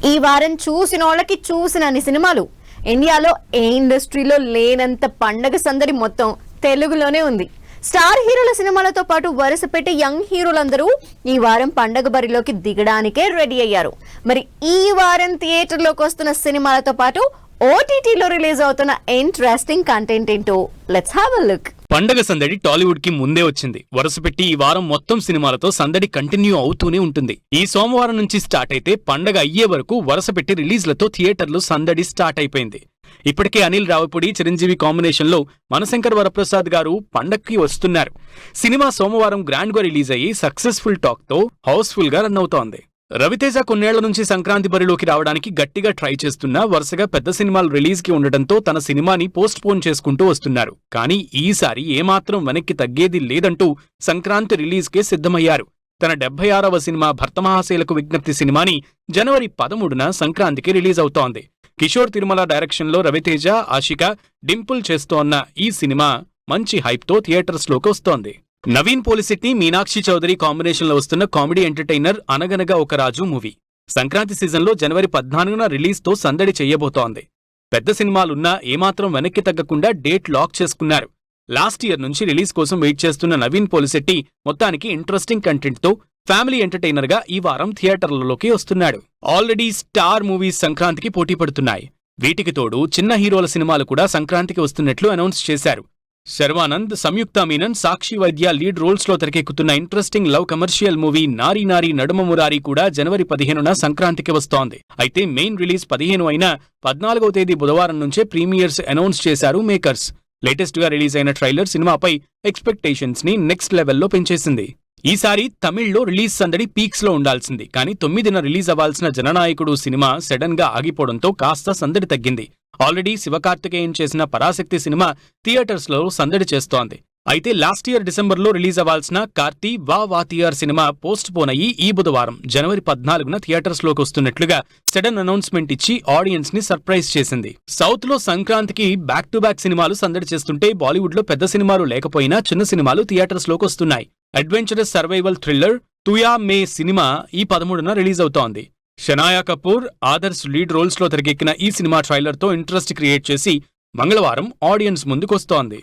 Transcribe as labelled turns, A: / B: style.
A: ఈ వారం చూసిన వాళ్ళకి చూసినన్ని సినిమాలు. ఇండియాలో ఏ ఇండస్ట్రీలో లేనంత పండగ సందడి మొత్తం తెలుగులోనే ఉంది. స్టార్ హీరోల సినిమాలతో పాటు వరుస పెట్టి యంగ్ హీరోలందరూ ఈ వారం పండగ బరిలోకి దిగడానికే రెడీ అయ్యారు. మరి ఈ వారం థియేటర్లోకి వస్తున్న సినిమాలతో పాటు ఓటీటీలో రిలీజ్ అవుతున్న ఇంట్రెస్టింగ్ కంటెంట్ ఏంటో లెట్స్ హావ్ ఎ లుక్.
B: పండగ సందడి టాలీవుడ్ కి ముందే వచ్చింది. వరుసపెట్టి ఈ వారం మొత్తం సినిమాలతో సందడి కంటిన్యూ అవుతూనే ఉంటుంది. ఈ సోమవారం నుంచి స్టార్ట్ అయితే పండగ అయ్యే వరకు వరుసపెట్టి రిలీజ్లతో థియేటర్లు సందడి స్టార్ట్ అయిపోయింది. ఇప్పటికే అనిల్ రావిపూడి చిరంజీవి కాంబినేషన్ లో మనశంకర్ వరప్రసాద్ గారు పండక్కి వస్తున్నారు. సినిమా సోమవారం గ్రాండ్ గా రిలీజ్ అయ్యి సక్సెస్ఫుల్ టాక్ తో హౌస్ఫుల్ గా రన్ అవుతోంది. రవితేజ కొన్నేళ్ల నుంచి సంక్రాంతి బరిలోకి రావడానికి గట్టిగా ట్రై చేస్తున్నా వరుసగా పెద్ద సినిమాలు రిలీజ్ కి ఉండటంతో తన సినిమాని పోస్ట్ పోన్ చేసుకుంటూ వస్తున్నారు. కానీ ఈసారి ఏమాత్రం వెనక్కి తగ్గేది లేదంటూ సంక్రాంతి రిలీజ్ కే సిద్ధమయ్యారు. తన 76వ సినిమా భర్తమహాశైలకు విజ్ఞప్తి సినిమాని జనవరి 13న సంక్రాంతికి రిలీజ్ అవుతోంది. కిషోర్ తిరుమల డైరెక్షన్ లో రవితేజ, ఆషిక, డింపుల్ చేస్తోన్న ఈ సినిమా మంచి హైప్ తో థియేటర్స్ లోకి వస్తోంది. నవీన్ పోలిశెట్టి, మీనాక్షి చౌదరి కాంబినేషన్ లో వస్తున్న కామెడీ ఎంటర్టైనర్ అనగనగా ఒక రాజు మూవీ సంక్రాంతి సీజన్లో జనవరి 14న రిలీజ్ తో సందడి చెయ్యబోతోంది. పెద్ద సినిమాలున్నా ఏమాత్రం వెనక్కి తగ్గకుండా డేట్ లాక్ చేసుకున్నారు. లాస్ట్ ఇయర్ నుంచి రిలీజ్ కోసం వెయిట్ చేస్తున్న నవీన్ పోలిశెట్టి మొత్తానికి ఇంట్రెస్టింగ్ కంటెంట్ తో ఫ్యామిలీ ఎంటర్టైనర్ గా ఈ వారం థియేటర్లలోకి వస్తున్నాడు. ఆల్రెడీ స్టార్ మూవీస్ సంక్రాంతికి పోటీ పడుతున్నాయి. వీటికి తోడు చిన్న హీరోల సినిమాలు కూడా సంక్రాంతికి వస్తున్నట్లు అనౌన్స్ చేశారు. శర్వానంద్, సంయుక్త మీనన్, సాక్షి వైద్య లీడ్ రోల్స్ లో తెరకెక్కుతున్న ఇంట్రెస్టింగ్ లవ్ కమర్షియల్ మూవీ నారీ నారీ నడుమ మురారి కూడా జనవరి 15న సంక్రాంతికి వస్తోంది. అయితే మెయిన్ రిలీజ్ 15 అయినా 14వ తేదీ బుధవారం నుంచే ప్రీమియర్స్ అనౌన్స్ చేశారు మేకర్స్. లేటెస్ట్ గా రిలీజ్ అయిన ట్రైలర్ సినిమాపై ఎక్స్పెక్టేషన్స్ ని నెక్స్ట్ లెవెల్లో పెంచేసింది. ఈసారి తమిళ్లో రిలీజ్ సందడి పీక్స్ లో ఉండాల్సింది. కానీ 9న రిలీజ్ అవ్వాల్సిన జననాయకుడు సినిమా సడన్ గా ఆగిపోవడంతో కాస్త సందడి తగ్గింది. ఆల్రెడీ శివకార్తికేయన్ చేసిన పరాశక్తి సినిమా థియేటర్స్ లో సందడి చేస్తోంది. అయితే లాస్ట్ ఇయర్ డిసెంబర్లో రిలీజ్ అవ్వాల్సిన కార్తీ వా వాతియార్ సినిమా పోస్ట్ పోన్ అయ్యి ఈ బుధవారం జనవరి 14న థియేటర్స్ లోకి వస్తున్నట్లుగా సడన్ అనౌన్స్మెంట్ ఇచ్చి ఆడియన్స్ ని సర్ప్రైజ్ చేసింది. సౌత్ లో సంక్రాంతికి బ్యాక్ టు బ్యాక్ సినిమాలు సందడి చేస్తుంటే బాలీవుడ్ లో పెద్ద సినిమాలు లేకపోయినా చిన్న సినిమాలు థియేటర్స్ లోకి వస్తున్నాయి. అడ్వెంచరస్ సర్వైవల్ థ్రిల్లర్ తుయా మే సినిమా ఈ 13న రిలీజ్ అవుతోంది. షనాయా కపూర్, ఆదర్శ్ లీడ్ రోల్స్ లో తెరకెక్కిన ఈ సినిమా ట్రైలర్ తో ఇంట్రెస్ట్ క్రియేట్ చేసి మంగళవారం ఆడియన్స్ ముందుకొస్తోంది.